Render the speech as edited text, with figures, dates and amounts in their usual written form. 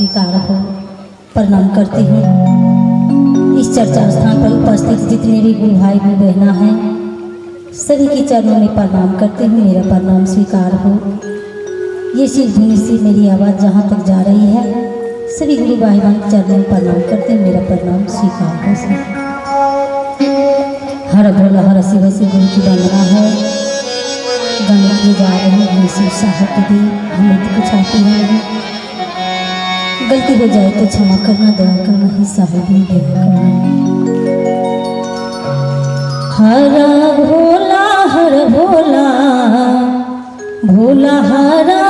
स्वीकार हो। प्रणाम करती हूँ। इस चर्चा स्थान पर उपस्थित जितने भी गुरु भाई गुरु बहना हैं सभी के चरणों में प्रणाम करती हूँ। मेरा प्रणाम स्वीकार हो। ये शिव धुनी से मेरी आवाज़ जहाँ तक जा रही है सभी गुरु भाई बहन के चरणों में प्रणाम करते हैं। मेरा प्रणाम स्वीकार हो। हर भोला हर शिव से गुरु की वंदना है। गाने किए जा रहे हैं शिव साहब दी। हमें तो कुछ आती है नहीं, गलती हो जाए तो क्षमा करना, दया करना ही साहिब ने दया करना। हर भोला भोला हरा